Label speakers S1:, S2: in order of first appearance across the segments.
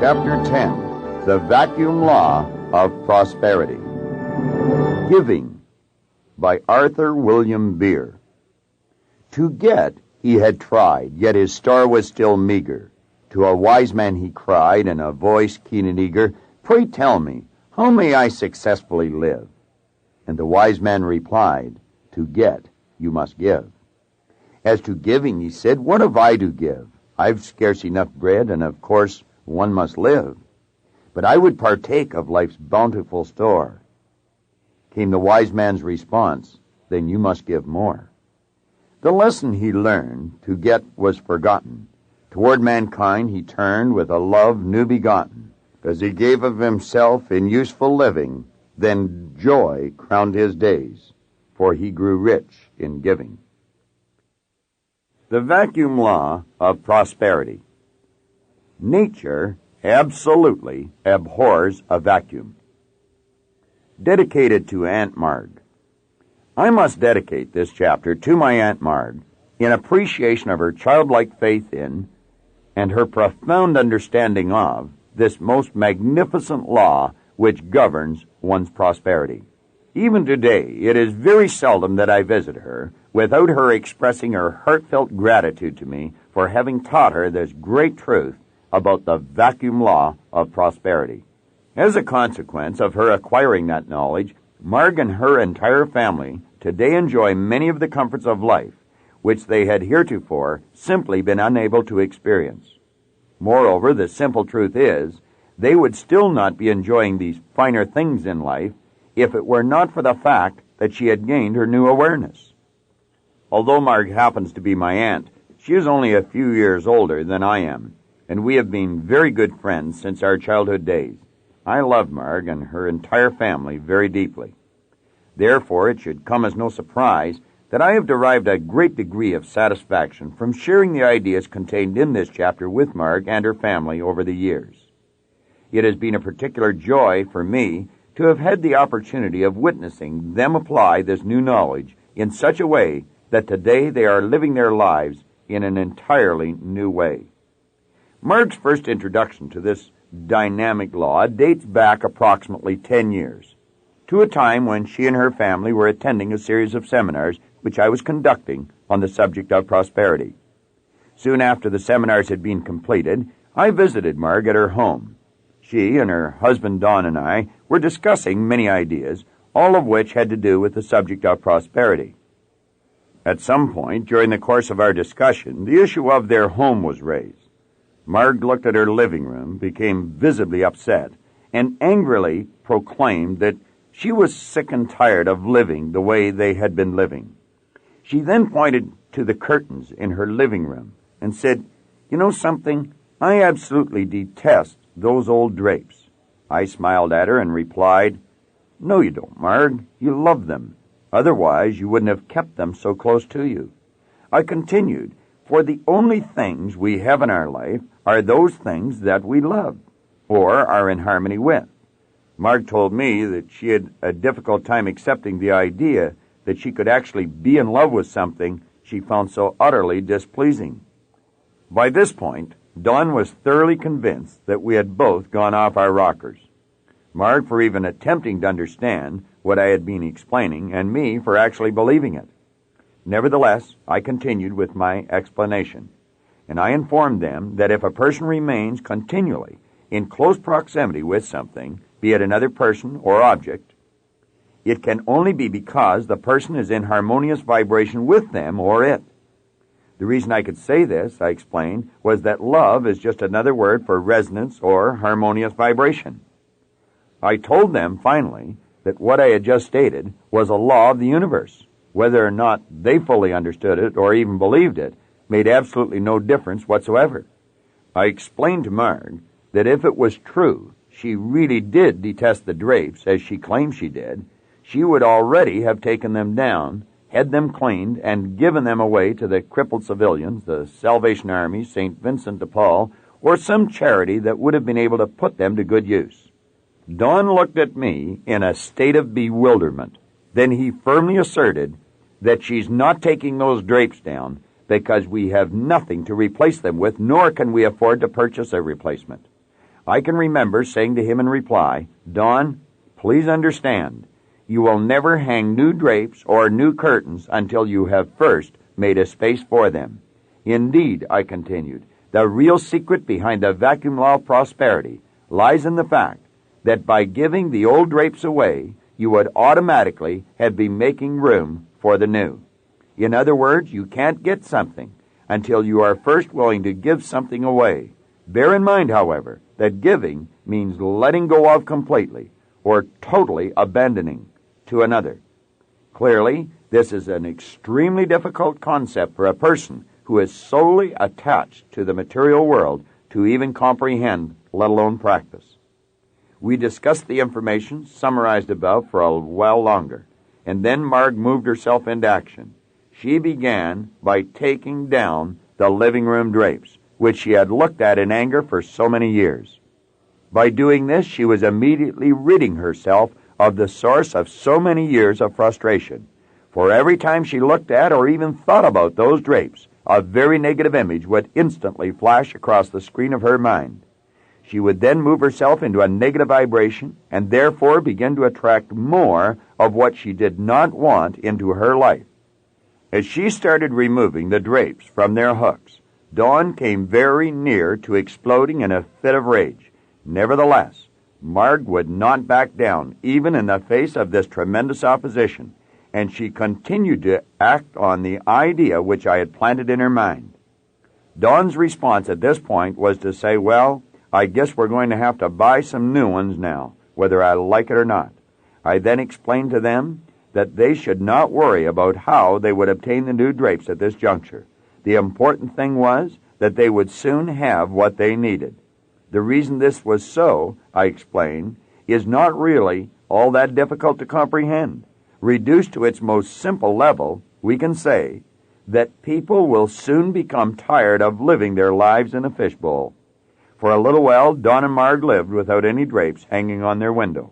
S1: Chapter 10, The Vacuum Law of Prosperity. Giving, by Arthur William Beer. To get he had tried, yet his store was still meager. To a wise man he cried, in a voice keen and eager, "Pray tell me, how may I successfully live?" And the wise man replied, "To get, you must give." As to giving, he said, "What have I to give? I've scarce enough bread, and of course one must live. But I would partake of life's bountiful store." Came the wise man's response, "Then you must give more." The lesson he learned, to get, was forgotten. Toward mankind he turned with a love new begotten. As he gave of himself in useful living, then joy crowned his days, for he grew rich in giving. The Vacuum Law of Prosperity. Nature absolutely abhors a vacuum. Dedicated to Aunt Marg. I must dedicate this chapter to my Aunt Marg in appreciation of her childlike faith in and her profound understanding of this most magnificent law which governs one's prosperity. Even today, it is very seldom that I visit her without her expressing her heartfelt gratitude to me for having taught her this great truth about the vacuum law of prosperity. As a consequence of her acquiring that knowledge, Marg and her entire family today enjoy many of the comforts of life which they had heretofore simply been unable to experience. Moreover, the simple truth is, they would still not be enjoying these finer things in life if it were not for the fact that she had gained her new awareness. Although Marg happens to be my aunt, she is only a few years older than I am, and we have been very good friends since our childhood days. I love Marg and her entire family very deeply. Therefore, it should come as no surprise that I have derived a great degree of satisfaction from sharing the ideas contained in this chapter with Marg and her family over the years. It has been a particular joy for me to have had the opportunity of witnessing them apply this new knowledge in such a way that today they are living their lives in an entirely new way. Marg's first introduction to this dynamic law dates back approximately 10 years, to a time when she and her family were attending a series of seminars which I was conducting on the subject of prosperity. Soon after the seminars had been completed, I visited Marg at her home. She and her husband Don and I were discussing many ideas, all of which had to do with the subject of prosperity. At some point during the course of our discussion, the issue of their home was raised. Marg looked at her living room, became visibly upset, and angrily proclaimed that she was sick and tired of living the way they had been living. She then pointed to the curtains in her living room and said, "You know something? I absolutely detest those old drapes." I smiled at her and replied, "No, you don't, Marg. You love them. Otherwise, you wouldn't have kept them so close to you." I continued, "For the only things we have in our life are those things that we love, or are in harmony with." Marg told me that she had a difficult time accepting the idea that she could actually be in love with something she found so utterly displeasing. By this point, Don was thoroughly convinced that we had both gone off our rockers. Marg for even attempting to understand what I had been explaining, and me for actually believing it. Nevertheless, I continued with my explanation, and I informed them that if a person remains continually in close proximity with something, be it another person or object, it can only be because the person is in harmonious vibration with them or it. The reason I could say this, I explained, was that love is just another word for resonance or harmonious vibration. I told them, finally, that what I had just stated was a law of the universe. Whether or not they fully understood it or even believed it made absolutely no difference whatsoever. I explained to Marg that if it was true she really did detest the drapes, as she claimed she did, she would already have taken them down, had them cleaned, and given them away to the crippled civilians, the Salvation Army, St. Vincent de Paul, or some charity that would have been able to put them to good use. Don looked at me in a state of bewilderment. Then he firmly asserted that she's not taking those drapes down because we have nothing to replace them with, nor can we afford to purchase a replacement. I can remember saying to him in reply, "Don, please understand, you will never hang new drapes or new curtains until you have first made a space for them. Indeed," I continued, "the real secret behind the vacuum law of prosperity lies in the fact that by giving the old drapes away, you would automatically have been making room for the new. In other words, you can't get something until you are first willing to give something away. Bear in mind, however, that giving means letting go of completely or totally abandoning to another. Clearly, this is an extremely difficult concept for a person who is solely attached to the material world to even comprehend, let alone practice. We discussed the information summarized above for a while longer, and then Marg moved herself into action. She began by taking down the living room drapes, which she had looked at in anger for so many years. By doing this, she was immediately ridding herself of the source of so many years of frustration. For every time she looked at or even thought about those drapes, a very negative image would instantly flash across the screen of her mind. She would then move herself into a negative vibration and therefore begin to attract more of what she did not want into her life. As she started removing the drapes from their hooks, Dawn came very near to exploding in a fit of rage. Nevertheless, Marg would not back down, even in the face of this tremendous opposition, and she continued to act on the idea which I had planted in her mind. Dawn's response at this point was to say, "Well, I guess we're going to have to buy some new ones now, whether I like it or not." I then explained to them that they should not worry about how they would obtain the new drapes at this juncture. The important thing was that they would soon have what they needed. The reason this was so, I explained, is not really all that difficult to comprehend. Reduced to its most simple level, we can say that people will soon become tired of living their lives in a fishbowl. For a little while, Dawn and Marg lived without any drapes hanging on their window.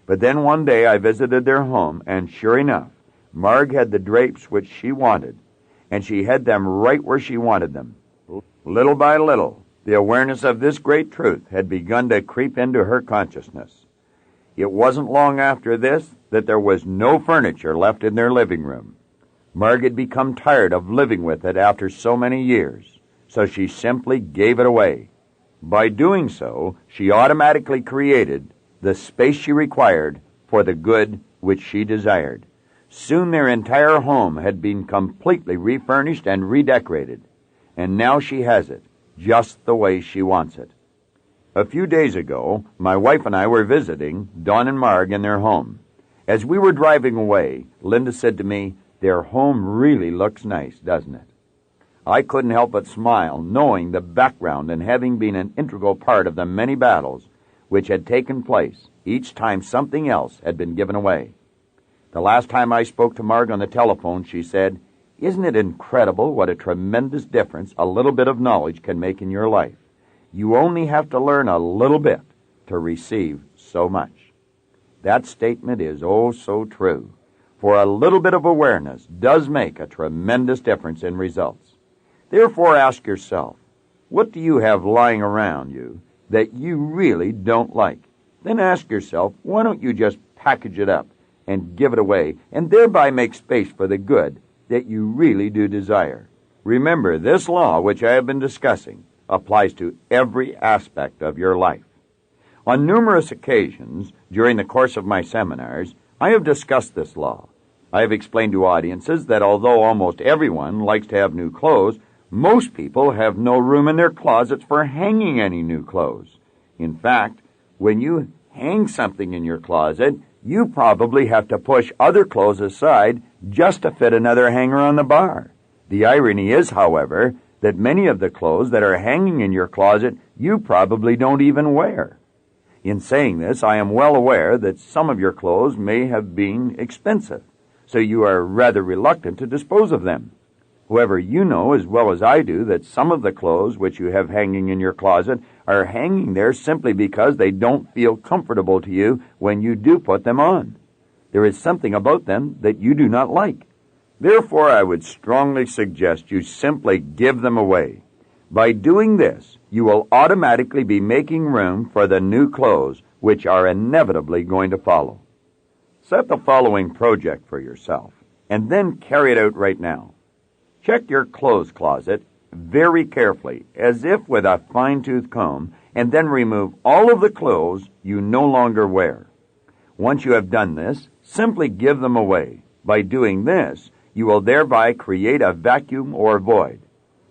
S1: But then one day I visited their home, and sure enough, Marg had the drapes which she wanted, and she had them right where she wanted them. Little by little, the awareness of this great truth had begun to creep into her consciousness. It wasn't long after this that there was no furniture left in their living room. Marg had become tired of living with it after so many years, so she simply gave it away. By doing so, she automatically created the space she required for the good which she desired. Soon their entire home had been completely refurnished and redecorated, and now she has it just the way she wants it. A few days ago, my wife and I were visiting Dawn and Marg in their home. As we were driving away, Linda said to me, "Their home really looks nice, doesn't it?" I couldn't help but smile, knowing the background and having been an integral part of the many battles which had taken place each time something else had been given away. The last time I spoke to Marg on the telephone, she said, "Isn't it incredible what a tremendous difference a little bit of knowledge can make in your life? You only have to learn a little bit to receive so much." That statement is oh so true, for a little bit of awareness does make a tremendous difference in results. Therefore ask yourself, what do you have lying around you that you really don't like? Then ask yourself, why don't you just package it up and give it away, and thereby make space for the good that you really do desire? Remember, this law which I have been discussing applies to every aspect of your life. On numerous occasions during the course of my seminars, I have discussed this law. I have explained to audiences that although almost everyone likes to have new clothes, most people have no room in their closets for hanging any new clothes. In fact, when you hang something in your closet, you probably have to push other clothes aside just to fit another hanger on the bar. The irony is, however, that many of the clothes that are hanging in your closet you probably don't even wear. In saying this, I am well aware that some of your clothes may have been expensive, so you are rather reluctant to dispose of them. However, you know as well as I do that some of the clothes which you have hanging in your closet are hanging there simply because they don't feel comfortable to you when you do put them on. There is something about them that you do not like. Therefore, I would strongly suggest you simply give them away. By doing this, you will automatically be making room for the new clothes which are inevitably going to follow. Set the following project for yourself, and then carry it out right now. Check your clothes closet very carefully, as if with a fine-tooth comb, and then remove all of the clothes you no longer wear. Once you have done this, simply give them away. By doing this, you will thereby create a vacuum or void.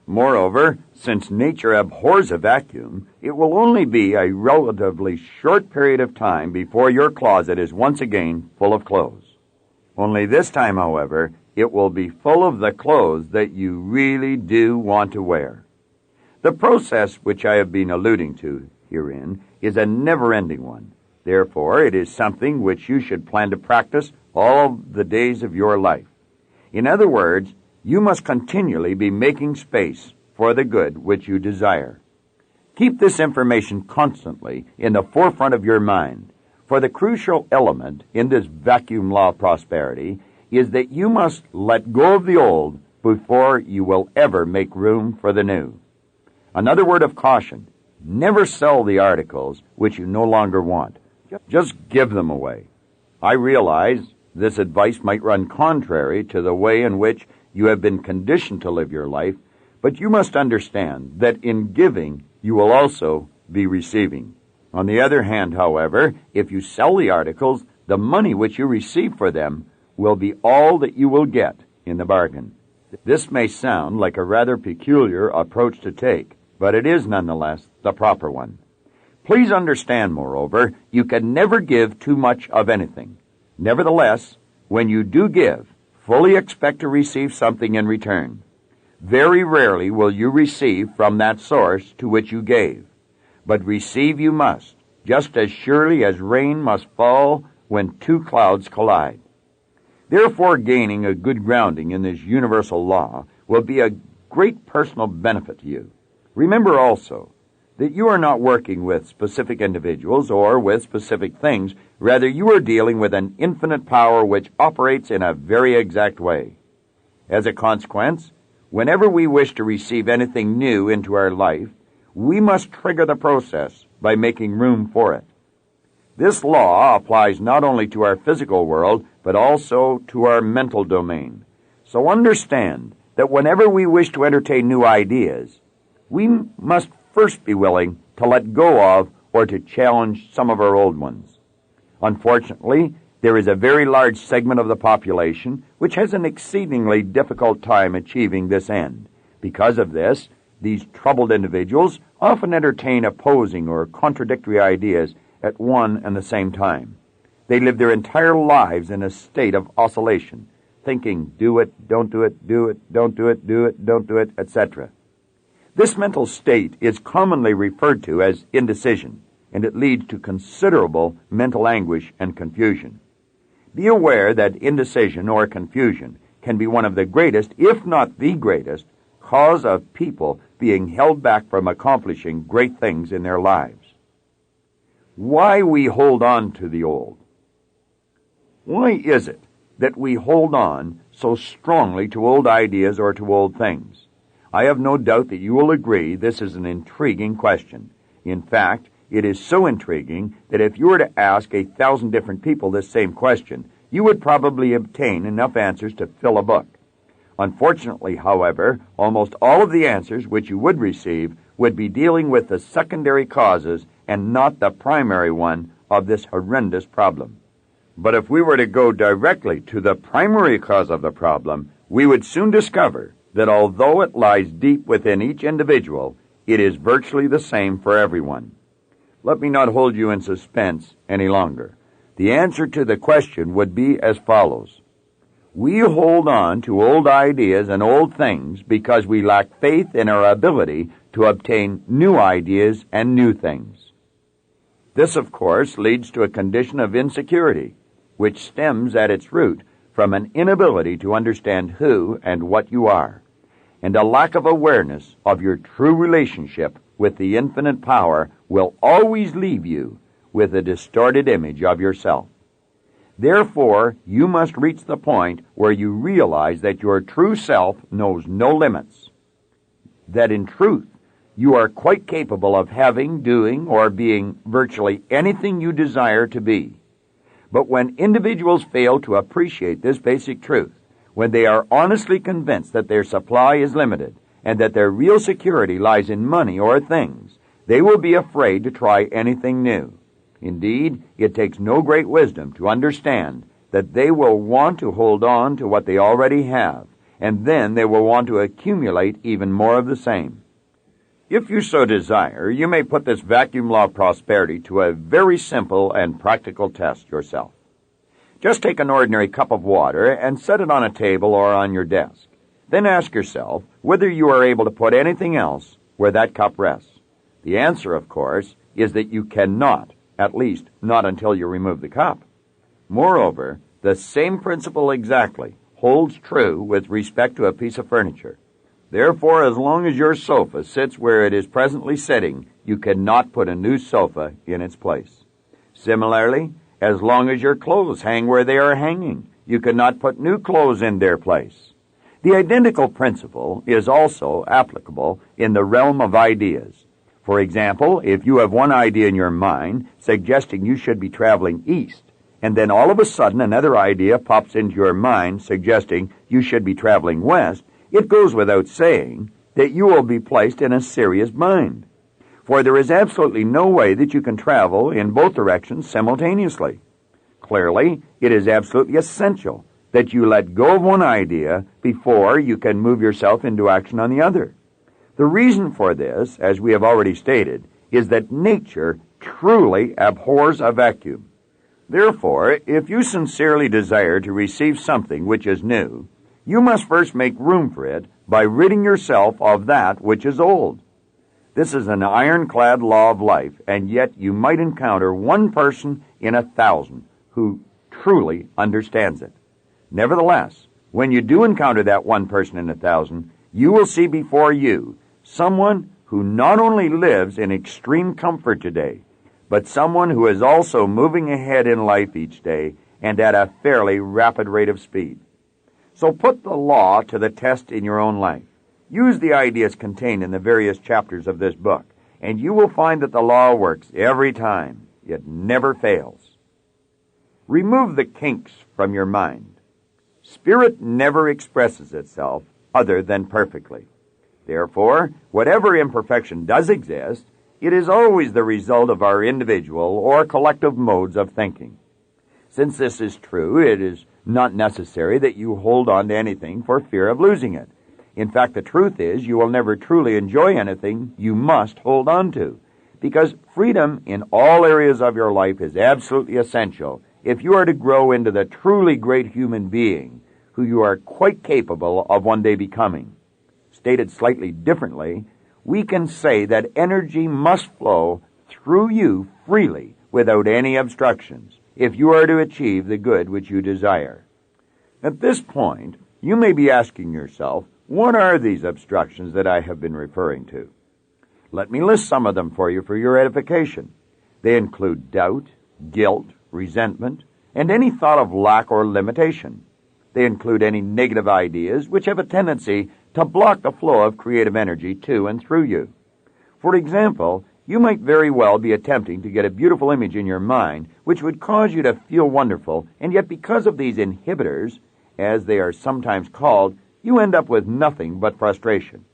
S1: Moreover, since nature abhors a vacuum, it will only be a relatively short period of time before your closet is once again full of clothes. Only this time, however, it will be full of the clothes that you really do want to wear. The process which I have been alluding to herein is a never-ending one. Therefore, it is something which you should plan to practice all the days of your life. In other words, you must continually be making space for the good which you desire. Keep this information constantly in the forefront of your mind, for the crucial element in this vacuum law of prosperity is that you must let go of the old before you will ever make room for the new. Another word of caution, never sell the articles which you no longer want. Just give them away. I realize this advice might run contrary to the way in which you have been conditioned to live your life, but you must understand that in giving, you will also be receiving. On the other hand, however, if you sell the articles, the money which you receive for them will be all that you will get in the bargain. This may sound like a rather peculiar approach to take, but it is nonetheless the proper one. Please understand, moreover, you can never give too much of anything. Nevertheless, when you do give, fully expect to receive something in return. Very rarely will you receive from that source to which you gave, but receive you must, just as surely as rain must fall when two clouds collide. Therefore, gaining a good grounding in this universal law will be a great personal benefit to you. Remember also that you are not working with specific individuals or with specific things. Rather, you are dealing with an infinite power which operates in a very exact way. As a consequence, whenever we wish to receive anything new into our life, we must trigger the process by making room for it. This law applies not only to our physical world, but also to our mental domain. So understand that whenever we wish to entertain new ideas, we must first be willing to let go of or to challenge some of our old ones. Unfortunately, there is a very large segment of the population which has an exceedingly difficult time achieving this end. Because of this, these troubled individuals often entertain opposing or contradictory ideas at one and the same time. They live their entire lives in a state of oscillation, thinking, do it, don't do it, do it, don't do it, do it, don't do it, etc. This mental state is commonly referred to as indecision, and it leads to considerable mental anguish and confusion. Be aware that indecision or confusion can be one of the greatest, if not the greatest, cause of people being held back from accomplishing great things in their lives. Why we hold on to the old? Why is it that we hold on so strongly to old ideas or to old things? I have no doubt that you will agree this is an intriguing question. In fact, it is so intriguing that if you were to ask 1,000 different people this same question, you would probably obtain enough answers to fill a book. Unfortunately, however, almost all of the answers which you would receive would be dealing with the secondary causes and not the primary one of this horrendous problem. But if we were to go directly to the primary cause of the problem, we would soon discover that although it lies deep within each individual, it is virtually the same for everyone. Let me not hold you in suspense any longer. The answer to the question would be as follows. We hold on to old ideas and old things because we lack faith in our ability to obtain new ideas and new things. This, of course, leads to a condition of insecurity, which stems at its root from an inability to understand who and what you are, and a lack of awareness of your true relationship with the infinite power will always leave you with a distorted image of yourself. Therefore, you must reach the point where you realize that your true self knows no limits, that in truth, You are quite capable of having, doing, or being virtually anything you desire to be. But when individuals fail to appreciate this basic truth, when they are honestly convinced that their supply is limited and that their real security lies in money or things, they will be afraid to try anything new. Indeed, it takes no great wisdom to understand that they will want to hold on to what they already have, and then they will want to accumulate even more of the same. If you so desire, you may put this vacuum law of prosperity to a very simple and practical test yourself. Just take an ordinary cup of water and set it on a table or on your desk. Then ask yourself whether you are able to put anything else where that cup rests. The answer, of course, is that you cannot, at least not until you remove the cup. Moreover, the same principle exactly holds true with respect to a piece of furniture. Therefore, as long as your sofa sits where it is presently sitting, you cannot put a new sofa in its place. Similarly, as long as your clothes hang where they are hanging, you cannot put new clothes in their place. The identical principle is also applicable in the realm of ideas. For example, if you have one idea in your mind suggesting you should be traveling east, and then all of a sudden another idea pops into your mind suggesting you should be traveling west, it goes without saying that you will be placed in a serious bind. For there is absolutely no way that you can travel in both directions simultaneously. Clearly, it is absolutely essential that you let go of one idea before you can move yourself into action on the other. The reason for this, as we have already stated, is that nature truly abhors a vacuum. Therefore, if you sincerely desire to receive something which is new, you must first make room for it by ridding yourself of that which is old. This is an ironclad law of life, and yet you might encounter one person in 1,000 who truly understands it. Nevertheless, when you do encounter that one person in 1,000, you will see before you someone who not only lives in extreme comfort today, but someone who is also moving ahead in life each day and at a fairly rapid rate of speed. So put the law to the test in your own life. Use the ideas contained in the various chapters of this book, and you will find that the law works every time. It never fails. Remove the kinks from your mind. Spirit never expresses itself other than perfectly. Therefore, whatever imperfection does exist, it is always the result of our individual or collective modes of thinking. Since this is true, it is not necessary that you hold on to anything for fear of losing it. In fact, the truth is you will never truly enjoy anything you must hold on to, because freedom in all areas of your life is absolutely essential if you are to grow into the truly great human being who you are quite capable of one day becoming. Stated slightly differently, we can say that energy must flow through you freely without any obstructions if you are to achieve the good which you desire. At this point, you may be asking yourself, what are these obstructions that I have been referring to? Let me list some of them for you for your edification. They include doubt, guilt, resentment, and any thought of lack or limitation. They include any negative ideas which have a tendency to block the flow of creative energy to and through you. For example, you might very well be attempting to get a beautiful image in your mind which would cause you to feel wonderful, and yet because of these inhibitors, as they are sometimes called, you end up with nothing but frustration.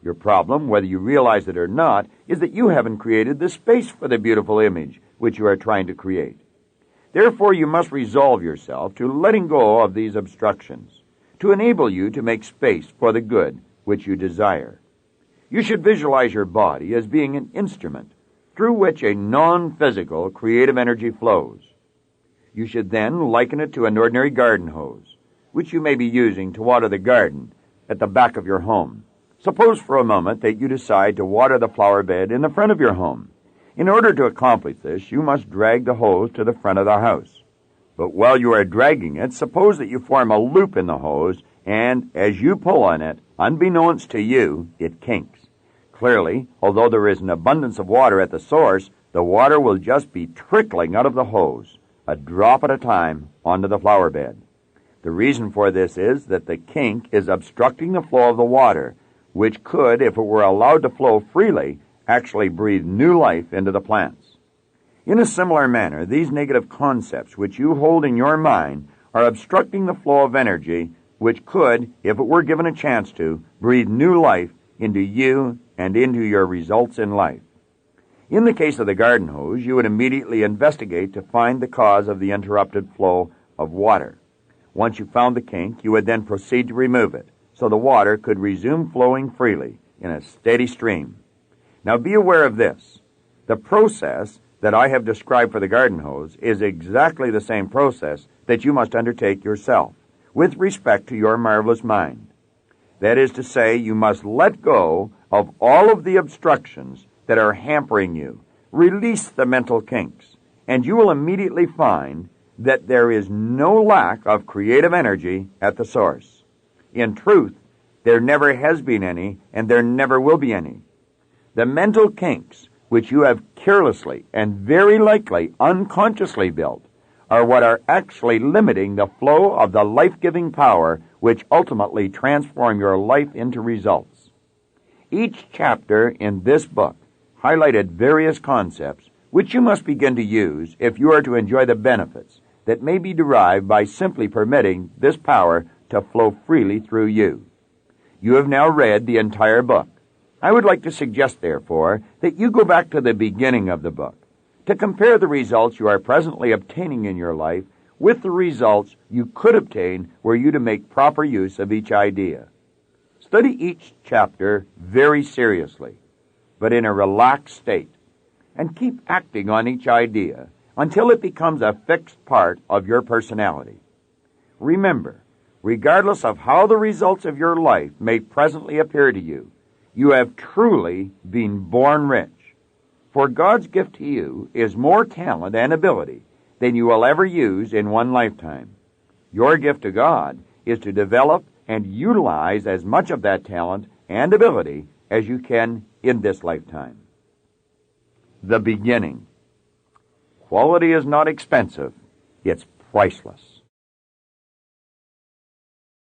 S1: Your problem, whether you realize it or not, is that you haven't created the space for the beautiful image which you are trying to create. Therefore, you must resolve yourself to letting go of these obstructions, to enable you to make space for the good which you desire. You should visualize your body as being an instrument through which a non-physical creative energy flows. You should then liken it to an ordinary garden hose, which you may be using to water the garden at the back of your home. Suppose for a moment that you decide to water the flower bed in the front of your home. In order to accomplish this, you must drag the hose to the front of the house. But while you are dragging it, suppose that you form a loop in the hose, and as you pull on it, unbeknownst to you, it kinks. Clearly, although there is an abundance of water at the source, the water will just be trickling out of the hose, a drop at a time, onto the flower bed. The reason for this is that the kink is obstructing the flow of the water, which could, if it were allowed to flow freely, actually breathe new life into the plants. In a similar manner, these negative concepts which you hold in your mind are obstructing the flow of energy which could, if it were given a chance to, breathe new life into you and into your results in life. In the case of the garden hose, you would immediately investigate to find the cause of the interrupted flow of water. Once you found the kink, you would then proceed to remove it, so the water could resume flowing freely in a steady stream. Now be aware of this. The process that I have described for the garden hose is exactly the same process that you must undertake yourself with respect to your marvelous mind. That is to say, you must let go of all of the obstructions that are hampering you. Release the mental kinks, and you will immediately find that there is no lack of creative energy at the source. In truth, there never has been any, and there never will be any. The mental kinks, which you have carelessly and very likely unconsciously built, are what are actually limiting the flow of the life-giving power which ultimately transform your life into results. Each chapter in this book highlighted various concepts which you must begin to use if you are to enjoy the benefits that may be derived by simply permitting this power to flow freely through you. You have now read the entire book. I would like to suggest, therefore, that you go back to the beginning of the book to compare the results you are presently obtaining in your life with the results you could obtain were you to make proper use of each idea. Study each chapter very seriously, but in a relaxed state, and keep acting on each idea until it becomes a fixed part of your personality. Remember, regardless of how the results of your life may presently appear to you, you have truly been born rich. For God's gift to you is more talent and ability than you will ever use in one lifetime. Your gift to God is to develop and utilize as much of that talent and ability as you can in this lifetime. The beginning. Quality is not expensive, it's priceless.